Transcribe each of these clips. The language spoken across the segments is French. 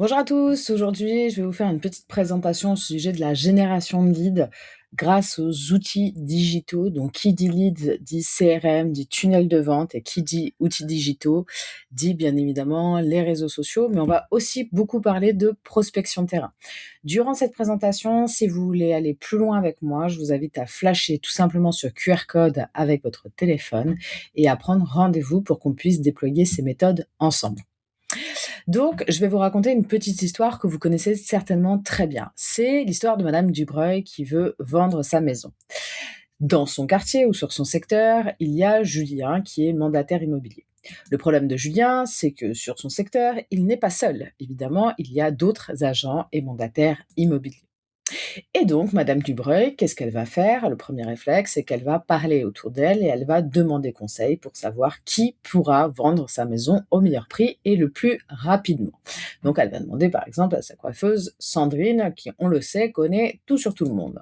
Bonjour à tous, aujourd'hui je vais vous faire une petite présentation au sujet de la génération de leads grâce aux outils digitaux. Donc qui dit leads dit CRM, dit tunnel de vente et qui dit outils digitaux dit bien évidemment les réseaux sociaux, mais on va aussi beaucoup parler de prospection terrain. Durant cette présentation, si vous voulez aller plus loin avec moi, je vous invite à flasher tout simplement ce QR code avec votre téléphone et à prendre rendez-vous pour qu'on puisse déployer ces méthodes ensemble. Donc, je vais vous raconter une petite histoire que vous connaissez certainement très bien. C'est l'histoire de Madame Dubreuil qui veut vendre sa maison. Dans son quartier ou sur son secteur, il y a Julien qui est mandataire immobilier. Le problème de Julien, c'est que sur son secteur, il n'est pas seul. Évidemment, il y a d'autres agents et mandataires immobiliers. Et donc, Madame Dubreuil, qu'est-ce qu'elle va faire? Le premier réflexe, c'est qu'elle va parler autour d'elle et elle va demander conseil pour savoir qui pourra vendre sa maison au meilleur prix et le plus rapidement. Donc, elle va demander par exemple à sa coiffeuse Sandrine, qui, on le sait, connaît tout sur tout le monde.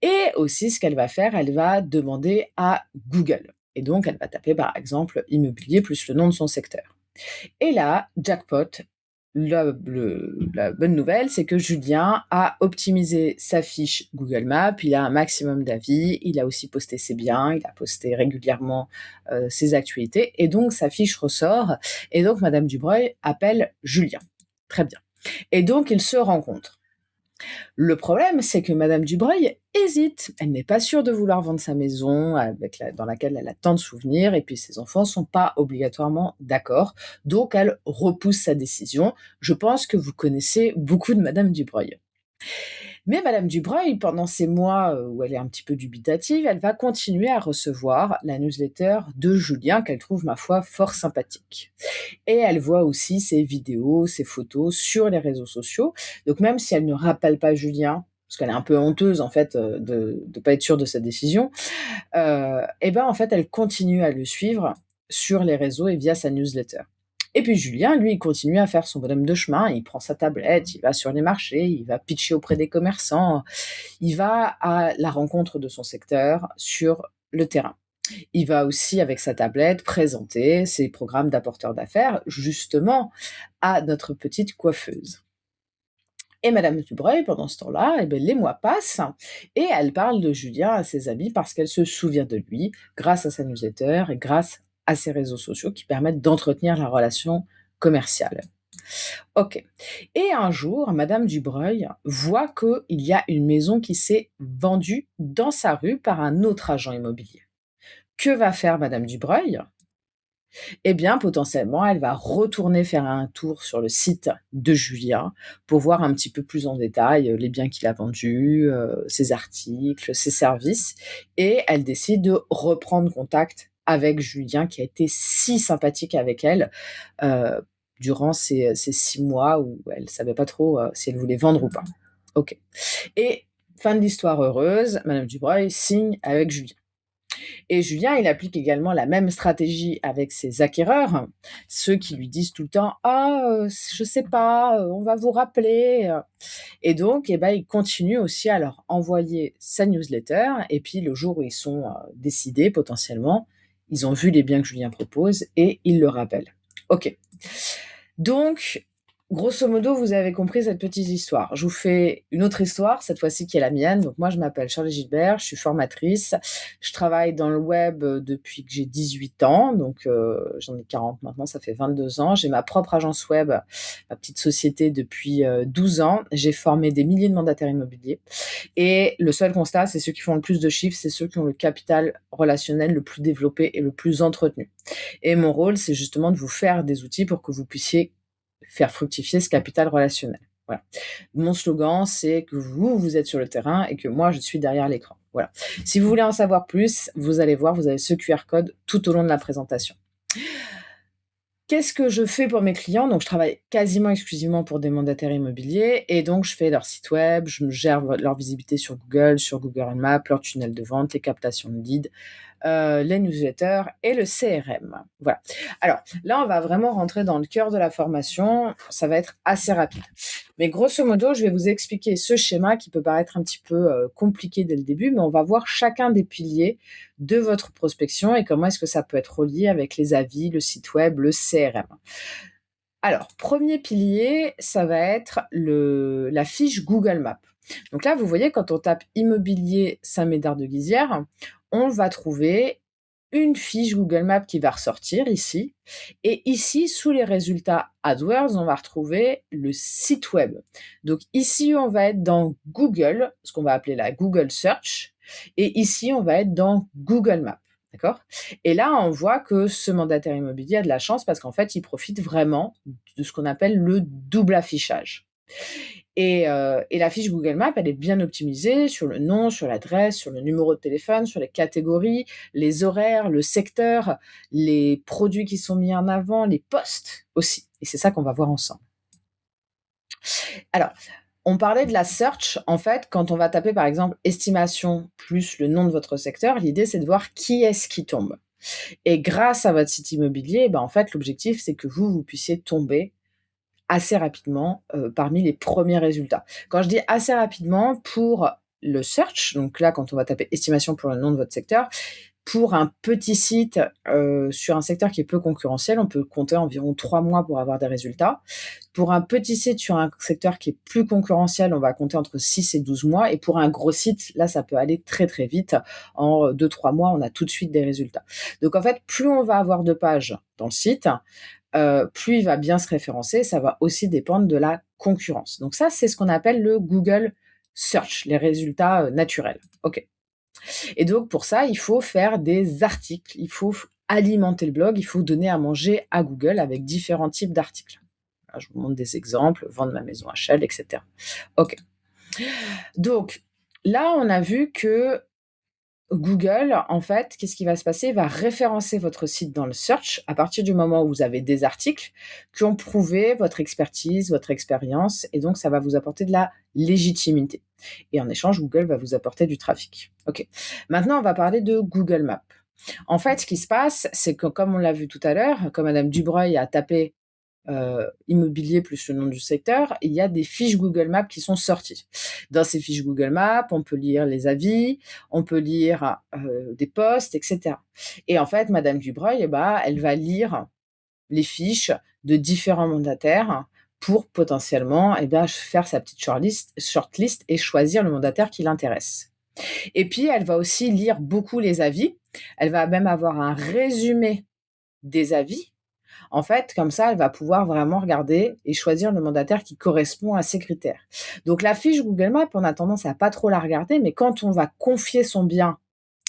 Et aussi, ce qu'elle va faire, elle va demander à Google. Et donc, elle va taper par exemple immobilier plus le nom de son secteur. Et là, jackpot, la bonne nouvelle, c'est que Julien a optimisé sa fiche Google Maps, il a un maximum d'avis, il a aussi posté ses biens, il a posté régulièrement ses actualités, et donc sa fiche ressort, et donc Madame Dubreuil appelle Julien. Très bien. Et donc ils se rencontrent. Le problème, c'est que Madame Dubreuil hésite. Elle n'est pas sûre de vouloir vendre sa maison dans laquelle elle a tant de souvenirs, et puis ses enfants sont pas obligatoirement d'accord. Donc, elle repousse sa décision. Je pense que vous connaissez beaucoup de Madame Dubreuil. Mais Madame Dubreuil, pendant ces mois où elle est un petit peu dubitative, elle va continuer à recevoir la newsletter de Julien qu'elle trouve, ma foi, fort sympathique. Et elle voit aussi ses vidéos, ses photos sur les réseaux sociaux. Donc même si elle ne rappelle pas Julien, parce qu'elle est un peu honteuse en fait de ne pas être sûre de sa décision, et ben en fait elle continue à le suivre sur les réseaux et via sa newsletter. Et puis Julien, lui, il continue à faire son bonhomme de chemin, il prend sa tablette, il va sur les marchés, il va pitcher auprès des commerçants, il va à la rencontre de son secteur sur le terrain. Il va aussi, avec sa tablette, présenter ses programmes d'apporteurs d'affaires, justement, à notre petite coiffeuse. Et Madame Dubreuil, pendant ce temps-là, eh ben, les mois passent et elle parle de Julien à ses amis parce qu'elle se souvient de lui grâce à sa newsletter et grâce à ses réseaux sociaux qui permettent d'entretenir la relation commerciale. Ok. Et un jour, Madame Dubreuil voit qu'il y a une maison qui s'est vendue dans sa rue par un autre agent immobilier. Que va faire Madame Dubreuil? Eh bien, potentiellement, elle va retourner faire un tour sur le site de Julien pour voir un petit peu plus en détail les biens qu'il a vendus, ses articles, ses services, et elle décide de reprendre contact avec Julien qui a été si sympathique avec elle durant ces 6 mois où elle ne savait pas trop si elle voulait vendre ou pas. Ok. Et fin de l'histoire heureuse, Madame Dubreuil signe avec Julien. Et Julien, il applique également la même stratégie avec ses acquéreurs, ceux qui lui disent tout le temps: «Ah, je sais pas, on va vous rappeler», et donc, eh ben, il continue aussi à leur envoyer sa newsletter et puis le jour où ils sont, décidés potentiellement, ils ont vu les biens que Julien propose et ils le rappellent. OK. Donc, grosso modo, vous avez compris cette petite histoire. Je vous fais une autre histoire, cette fois-ci qui est la mienne. Donc moi, je m'appelle Charlie Gilbert, je suis formatrice. Je travaille dans le web, depuis que j'ai 18 ans, donc j'en ai 40 maintenant, ça fait 22 ans. J'ai ma propre agence web, ma petite société depuis, 12 ans. J'ai formé des milliers de mandataires immobiliers et le seul constat, c'est ceux qui font le plus de chiffres, c'est ceux qui ont le capital relationnel le plus développé et le plus entretenu. Et mon rôle, c'est justement de vous faire des outils pour que vous puissiez faire fructifier ce capital relationnel. Voilà. Mon slogan, c'est que vous, vous êtes sur le terrain et que moi, je suis derrière l'écran. Voilà. Si vous voulez en savoir plus, vous allez voir, vous avez ce QR code tout au long de la présentation. Qu'est-ce que je fais pour mes clients? Donc, je travaille quasiment exclusivement pour des mandataires immobiliers et donc je fais leur site web, je me gère leur visibilité sur Google Maps, leur tunnel de vente, les captations de leads, les newsletters et le CRM. Voilà. Alors là, on va vraiment rentrer dans le cœur de la formation. Ça va être assez rapide. Mais grosso modo, je vais vous expliquer ce schéma qui peut paraître un petit peu compliqué dès le début, mais on va voir chacun des piliers de votre prospection et comment est-ce que ça peut être relié avec les avis, le site web, le CRM. Alors, premier pilier, ça va être la fiche Google Maps. Donc là, vous voyez, quand on tape immobilier Saint-Médard de Guizière, on va trouver une fiche Google Maps qui va ressortir ici. Et ici, sous les résultats AdWords, on va retrouver le site web. Donc ici, on va être dans Google, ce qu'on va appeler la Google Search. Et ici, on va être dans Google Maps. D'accord? Et là, on voit que ce mandataire immobilier a de la chance parce qu'en fait, il profite vraiment de ce qu'on appelle le double affichage. Et la fiche Google Maps, elle est bien optimisée sur le nom, sur l'adresse, sur le numéro de téléphone, sur les catégories, les horaires, le secteur, les produits qui sont mis en avant, les posts aussi. Et c'est ça qu'on va voir ensemble. Alors, on parlait de la search. En fait, quand on va taper, par exemple, estimation plus le nom de votre secteur, l'idée, c'est de voir qui est-ce qui tombe. Et grâce à votre site immobilier, en fait, l'objectif, c'est que vous puissiez tomber assez rapidement parmi les premiers résultats. Quand je dis assez rapidement, pour le search, donc là, quand on va taper estimation pour le nom de votre secteur, pour un petit site sur un secteur qui est peu concurrentiel, on peut compter environ 3 mois pour avoir des résultats. Pour un petit site sur un secteur qui est plus concurrentiel, on va compter entre 6 et 12 mois. Et pour un gros site, là, ça peut aller très, très vite. En 2-3 mois, on a tout de suite des résultats. Donc, en fait, plus on va avoir de pages dans le site, plus il va bien se référencer. Ça va aussi dépendre de la concurrence. Donc ça, c'est ce qu'on appelle le Google Search, les résultats naturels. OK. Et donc, pour ça, il faut faire des articles. Il faut alimenter le blog. Il faut donner à manger à Google avec différents types d'articles. Je vous montre des exemples, vendre ma maison à Shell, etc. OK. Donc, là, on a vu que Google, en fait, qu'est-ce qui va se passer? Il va référencer votre site dans le search à partir du moment où vous avez des articles qui ont prouvé votre expertise, votre expérience, et donc ça va vous apporter de la légitimité. Et en échange, Google va vous apporter du trafic. OK. Maintenant, on va parler de Google Maps. En fait, ce qui se passe, c'est que comme on l'a vu tout à l'heure, comme Madame Dubreuil a tapé immobilier plus le nom du secteur, il y a des fiches Google Maps qui sont sorties. Dans ces fiches Google Maps, on peut lire les avis, on peut lire des posts, etc. Et en fait, Madame Dubreuil, elle va lire les fiches de différents mandataires pour potentiellement faire sa petite shortlist et choisir le mandataire qui l'intéresse. Et puis, elle va aussi lire beaucoup les avis. Elle va même avoir un résumé des avis. En fait, comme ça, elle va pouvoir vraiment regarder et choisir le mandataire qui correspond à ses critères. Donc la fiche Google Maps, on a tendance à pas trop la regarder, mais quand on va confier son bien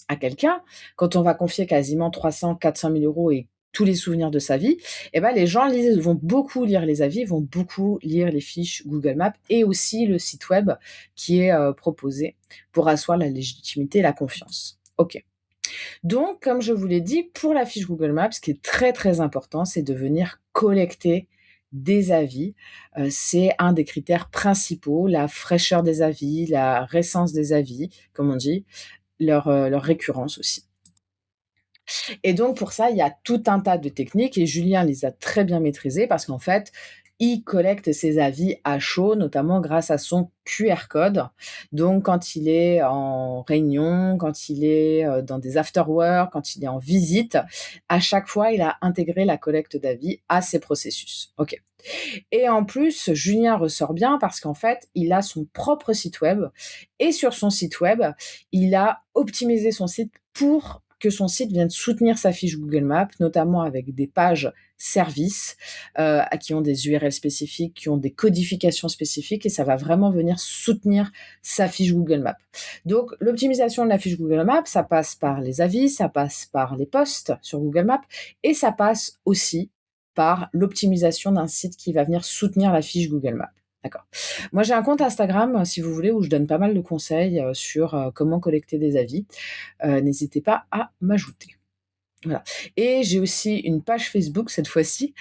à quelqu'un, quand on va confier quasiment 300, 400 000 euros et tous les souvenirs de sa vie, les gens vont beaucoup lire les avis, vont beaucoup lire les fiches Google Maps et aussi le site web qui est proposé pour asseoir la légitimité et la confiance. OK. Donc, comme je vous l'ai dit, pour la fiche Google Maps, ce qui est très, très important, c'est de venir collecter des avis. C'est un des critères principaux, la fraîcheur des avis, la récence des avis, comme on dit, leur récurrence aussi. Et donc pour ça, il y a tout un tas de techniques et Julien les a très bien maîtrisées parce qu'en fait, il collecte ses avis à chaud, notamment grâce à son QR code. Donc quand il est en réunion, quand il est dans des after-work, quand il est en visite, à chaque fois, il a intégré la collecte d'avis à ses processus. OK. Et en plus, Julien ressort bien parce qu'en fait, il a son propre site web et sur son site web, il a optimisé son site pour que son site vienne soutenir sa fiche Google Maps, notamment avec des pages services qui ont des URL spécifiques, qui ont des codifications spécifiques et ça va vraiment venir soutenir sa fiche Google Maps. Donc l'optimisation de la fiche Google Maps, ça passe par les avis, ça passe par les posts sur Google Maps et ça passe aussi par l'optimisation d'un site qui va venir soutenir la fiche Google Maps. D'accord. Moi, j'ai un compte Instagram, si vous voulez, où je donne pas mal de conseils sur comment collecter des avis. N'hésitez pas à m'ajouter. Voilà. Et j'ai aussi une page Facebook cette fois-ci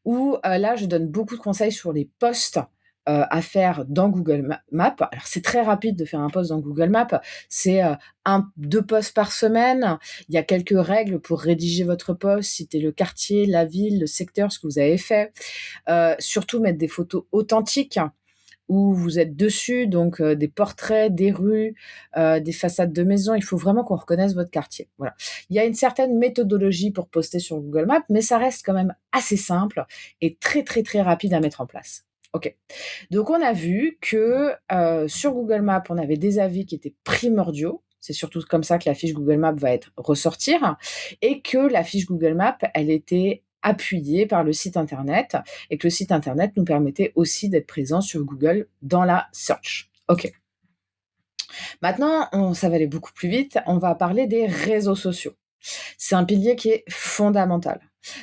où là, je donne beaucoup de conseils sur les posts à faire dans Google Maps. Alors, c'est très rapide de faire un post dans Google Maps. C'est 2 posts par semaine. Il y a quelques règles pour rédiger votre post, citer le quartier, la ville, le secteur, ce que vous avez fait. Surtout mettre des photos authentiques où vous êtes dessus, donc des portraits, des rues, des façades de maisons. Il faut vraiment qu'on reconnaisse votre quartier. Voilà. Il y a une certaine méthodologie pour poster sur Google Maps, mais ça reste quand même assez simple et très, très, très rapide à mettre en place. OK. Donc on a vu que, sur Google Maps, on avait des avis qui étaient primordiaux. C'est surtout comme ça que la fiche Google Maps va être ressortir et que la fiche Google Maps, elle était appuyée par le site internet et que le site internet nous permettait aussi d'être présent sur Google dans la search. OK. Maintenant, ça va aller beaucoup plus vite, on va parler des réseaux sociaux. C'est un pilier qui est fondamental.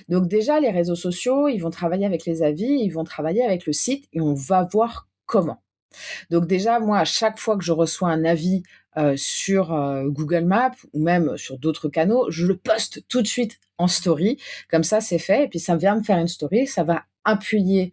Donc déjà, les réseaux sociaux, ils vont travailler avec les avis, ils vont travailler avec le site et on va voir comment. Donc déjà, moi, à chaque fois que je reçois un avis, sur, Google Maps ou même sur d'autres canaux, je le poste tout de suite en story. Comme ça, c'est fait et puis ça vient me faire une story, ça vient appuyer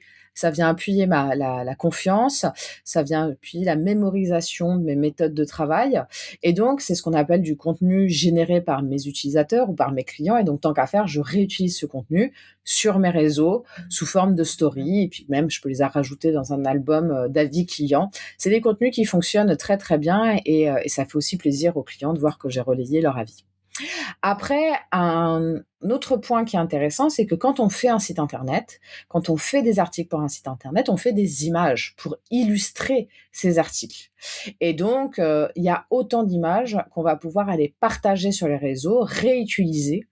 la confiance, ça vient appuyer la mémorisation de mes méthodes de travail et donc c'est ce qu'on appelle du contenu généré par mes utilisateurs ou par mes clients et donc tant qu'à faire, je réutilise ce contenu sur mes réseaux sous forme de story et puis même je peux les rajouter dans un album, d'avis clients. C'est des contenus qui fonctionnent très, très bien et ça fait aussi plaisir aux clients de voir que j'ai relayé leur avis. Après, un autre point qui est intéressant, c'est que quand on fait un site internet, quand on fait des articles pour un site internet, on fait des images pour illustrer ces articles. Et donc, il y a autant d'images qu'on va pouvoir aller partager sur les réseaux, réutiliser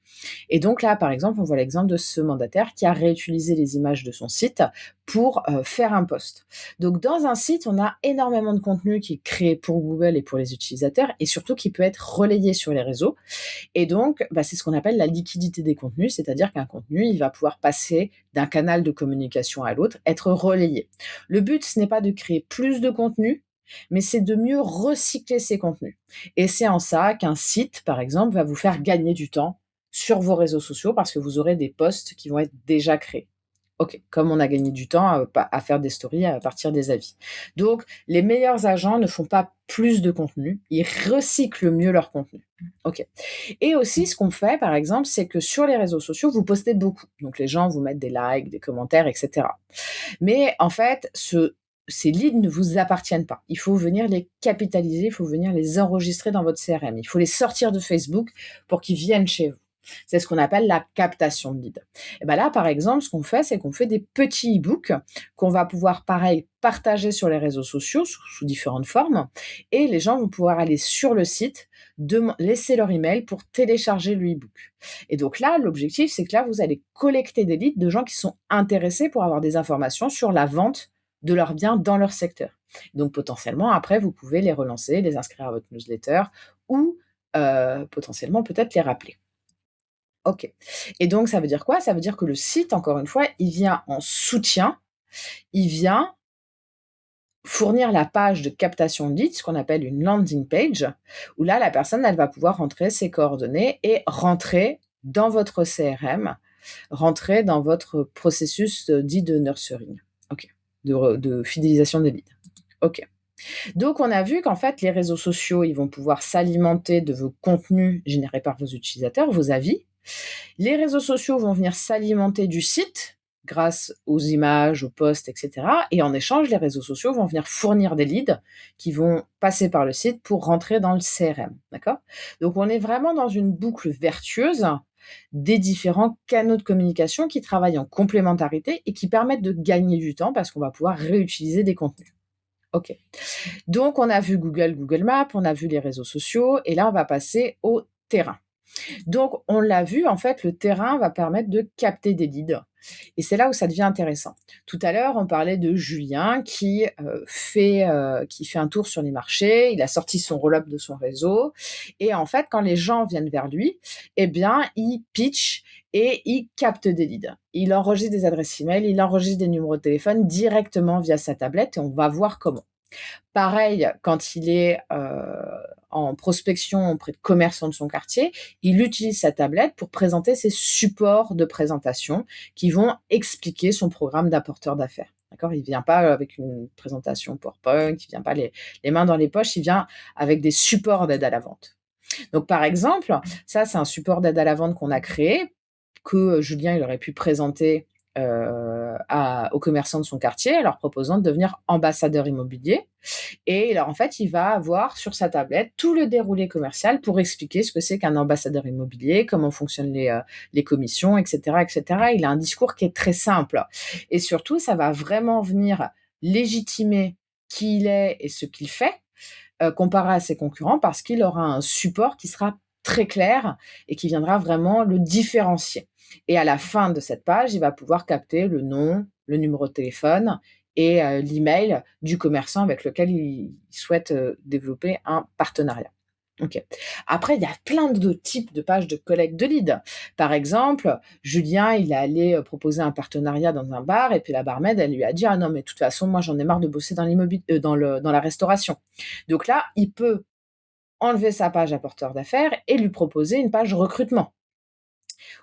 et donc là, par exemple, on voit l'exemple de ce mandataire qui a réutilisé les images de son site pour faire un post. Donc dans un site, on a énormément de contenu qui est créé pour Google et pour les utilisateurs et surtout qui peut être relayé sur les réseaux. Et donc, c'est ce qu'on appelle la liquidité des contenus, c'est-à-dire qu'un contenu, il va pouvoir passer d'un canal de communication à l'autre, être relayé. Le but, ce n'est pas de créer plus de contenu, mais c'est de mieux recycler ces contenus. Et c'est en ça qu'un site, par exemple, va vous faire gagner du temps sur vos réseaux sociaux parce que vous aurez des posts qui vont être déjà créés. OK, comme on a gagné du temps à faire des stories à partir des avis. Donc, les meilleurs agents ne font pas plus de contenu, ils recyclent mieux leur contenu. OK. Et aussi, ce qu'on fait, par exemple, c'est que sur les réseaux sociaux, vous postez beaucoup. Donc, les gens vous mettent des likes, des commentaires, etc. Mais en fait, ces leads ne vous appartiennent pas. Il faut venir les capitaliser, il faut venir les enregistrer dans votre CRM. Il faut les sortir de Facebook pour qu'ils viennent chez vous. C'est ce qu'on appelle la captation de leads. Et ben là, par exemple, ce qu'on fait, c'est qu'on fait des petits e-books qu'on va pouvoir, pareil, partager sur les réseaux sociaux sous différentes formes. Et les gens vont pouvoir aller sur le site, laisser leur email pour télécharger le e-book. Et donc là, l'objectif, c'est que là, vous allez collecter des leads de gens qui sont intéressés pour avoir des informations sur la vente de leurs biens dans leur secteur. Donc potentiellement, après, vous pouvez les relancer, les inscrire à votre newsletter ou potentiellement peut-être les rappeler. OK. Et donc ça veut dire quoi? Ça veut dire que le site, encore une fois, il vient en soutien, il vient fournir la page de captation de leads, ce qu'on appelle une landing page, où là, la personne, elle va pouvoir rentrer ses coordonnées et rentrer dans votre CRM, rentrer dans votre processus, dit de nurturing. OK. De fidélisation des leads. OK. Donc on a vu qu'en fait, les réseaux sociaux, ils vont pouvoir s'alimenter de vos contenus générés par vos utilisateurs, vos avis. Les réseaux sociaux vont venir s'alimenter du site grâce aux images, aux posts, etc. Et en échange, les réseaux sociaux vont venir fournir des leads qui vont passer par le site pour rentrer dans le CRM. D'accord? Donc on est vraiment dans une boucle vertueuse des différents canaux de communication qui travaillent en complémentarité et qui permettent de gagner du temps parce qu'on va pouvoir réutiliser des contenus. OK. Donc on a vu Google, Google Maps, on a vu les réseaux sociaux et là on va passer au terrain. Donc, on l'a vu, en fait, le terrain va permettre de capter des leads et c'est là où ça devient intéressant. Tout à l'heure, on parlait de Julien qui fait un tour sur les marchés, il a sorti son roll-up de son réseau et en fait, quand les gens viennent vers lui, eh bien, il pitch et il capte des leads. Il enregistre des adresses email, il enregistre des numéros de téléphone directement via sa tablette et on va voir comment. Pareil, quand il est en prospection auprès de commerçants de son quartier, il utilise sa tablette pour présenter ses supports de présentation qui vont expliquer son programme d'apporteur d'affaires. D'accord? Il ne vient pas avec une présentation PowerPoint, il ne vient pas les mains dans les poches, il vient avec des supports d'aide à la vente. Donc, par exemple, ça, c'est un support d'aide à la vente qu'on a créé, que Julien il aurait pu présenter aux commerçants de son quartier, en leur proposant de devenir ambassadeur immobilier. Et alors, en fait, il va avoir sur sa tablette tout le déroulé commercial pour expliquer ce que c'est qu'un ambassadeur immobilier, comment fonctionnent les commissions, et cetera, et cetera. Il a un discours qui est très simple et surtout, ça va vraiment venir légitimer qui il est et ce qu'il fait, comparé à ses concurrents parce qu'il aura un support qui sera très clair et qui viendra vraiment le différencier. Et à la fin de cette page, il va pouvoir capter le nom, le numéro de téléphone et l'email du commerçant avec lequel il souhaite développer un partenariat. OK. Après, il y a plein d'autres types de pages de collecte de leads. Par exemple, Julien, il est allé proposer un partenariat dans un bar et puis la barmaid, elle lui a dit: «Ah non, mais de toute façon, moi, j'en ai marre de bosser dans la restauration». Donc là, il peut enlever sa page apporteur d'affaires et lui proposer une page recrutement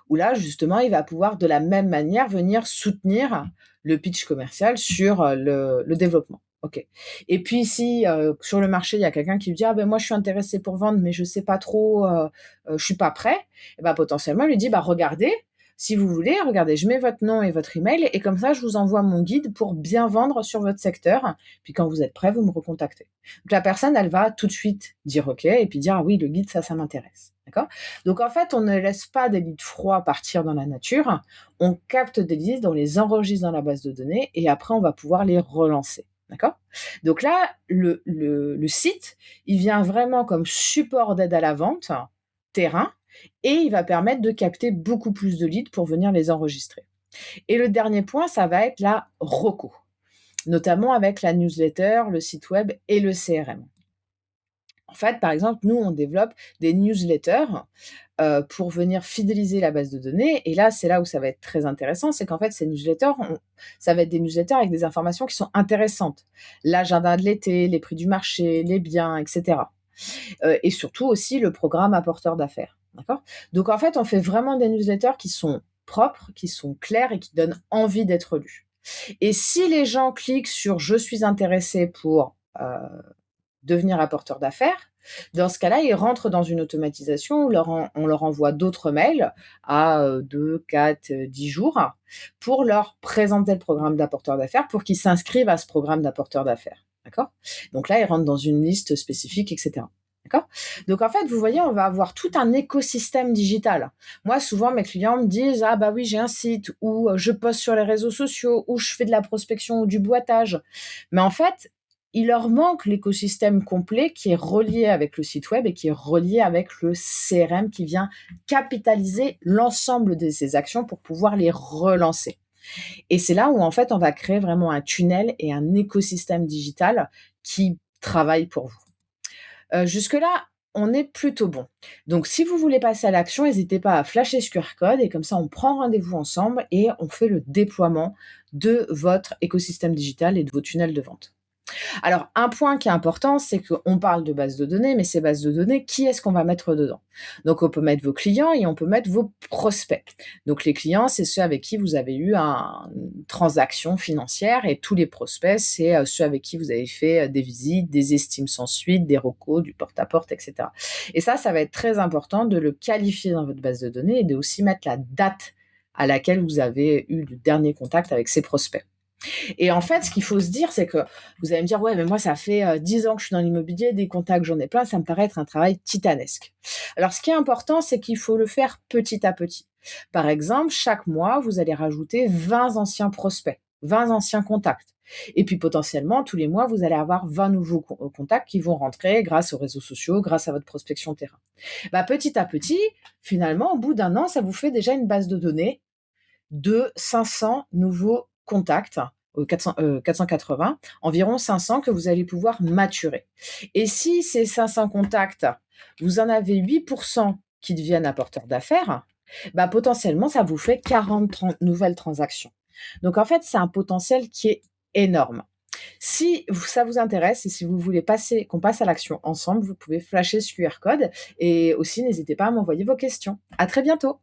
où là, justement, il va pouvoir de la même manière venir soutenir le pitch commercial sur le développement. OK. Et puis si sur le marché, il y a quelqu'un qui lui dit: «Ah ben moi je suis intéressé pour vendre, mais je sais pas trop, je suis pas prêt», et ben potentiellement, il lui dit: «Bah regardez, si vous voulez, regardez, je mets votre nom et votre email et comme ça je vous envoie mon guide pour bien vendre sur votre secteur. Puis quand vous êtes prêt, vous me recontactez». Donc la personne, elle va tout de suite dire OK et puis dire: «Ah oui, le guide, ça m'intéresse». D'accord? Donc en fait, on ne laisse pas des leads froids partir dans la nature, on capte des leads, on les enregistre dans la base de données et après on va pouvoir les relancer. D'accord? Donc là, le site, il vient vraiment comme support d'aide à la vente, terrain, et il va permettre de capter beaucoup plus de leads pour venir les enregistrer. Et le dernier point, ça va être la reco, notamment avec la newsletter, le site web et le CRM. En fait, par exemple, nous, on développe des newsletters pour venir fidéliser la base de données. Et là, c'est là où ça va être très intéressant, c'est qu'en fait, ces newsletters, ça va être des newsletters avec des informations qui sont intéressantes. L'agenda de l'été, les prix du marché, les biens, etc. Et surtout aussi le programme apporteur d'affaires. D'accord? Donc en fait, on fait vraiment des newsletters qui sont propres, qui sont clairs et qui donnent envie d'être lus. Et si les gens cliquent sur «Je suis intéressé pour devenir apporteur d'affaires», dans ce cas-là, ils rentrent dans une automatisation où on leur envoie d'autres mails à 2, 4, 10 jours pour leur présenter le programme d'apporteur d'affaires pour qu'ils s'inscrivent à ce programme d'apporteur d'affaires. D'accord? Donc là, ils rentrent dans une liste spécifique, etc. D'accord? Donc en fait, vous voyez, on va avoir tout un écosystème digital. Moi, souvent, mes clients me disent: «Ah bah oui, j'ai un site où je poste sur les réseaux sociaux, où je fais de la prospection ou du boitage». Mais en fait, il leur manque l'écosystème complet qui est relié avec le site web et qui est relié avec le CRM qui vient capitaliser l'ensemble de ces actions pour pouvoir les relancer. Et c'est là où, en fait, on va créer vraiment un tunnel et un écosystème digital qui travaille pour vous. Jusque-là, on est plutôt bon. Donc si vous voulez passer à l'action, n'hésitez pas à flasher ce QR code et comme ça, on prend rendez-vous ensemble et on fait le déploiement de votre écosystème digital et de vos tunnels de vente. Alors, un point qui est important, c'est qu'on parle de bases de données, mais ces bases de données, qui est-ce qu'on va mettre dedans? Donc, on peut mettre vos clients et on peut mettre vos prospects. Donc, les clients, c'est ceux avec qui vous avez eu une transaction financière et tous les prospects, c'est ceux avec qui vous avez fait des visites, des estimes sans suite, des recos, du porte-à-porte, etc. Et ça va être très important de le qualifier dans votre base de données et de aussi mettre la date à laquelle vous avez eu le dernier contact avec ces prospects. Et en fait, ce qu'il faut se dire, c'est que vous allez me dire: «Ouais, mais moi, ça fait 10 ans que je suis dans l'immobilier, des contacts, j'en ai plein, ça me paraît être un travail titanesque». Alors, ce qui est important, c'est qu'il faut le faire petit à petit. Par exemple, chaque mois, vous allez rajouter 20 anciens prospects, 20 anciens contacts. Et puis, potentiellement, tous les mois, vous allez avoir 20 nouveaux contacts qui vont rentrer grâce aux réseaux sociaux, grâce à votre prospection terrain. Bah, petit à petit, finalement, au bout d'un an, ça vous fait déjà une base de données de 500 nouveaux contacts, 480, environ 500 que vous allez pouvoir maturer. Et si ces 500 contacts, vous en avez 8% qui deviennent apporteurs d'affaires, bah, potentiellement, ça vous fait 40 nouvelles transactions. Donc en fait, c'est un potentiel qui est énorme. Si ça vous intéresse et si vous voulez qu'on passe à l'action ensemble, vous pouvez flasher ce QR code et aussi n'hésitez pas à m'envoyer vos questions. À très bientôt.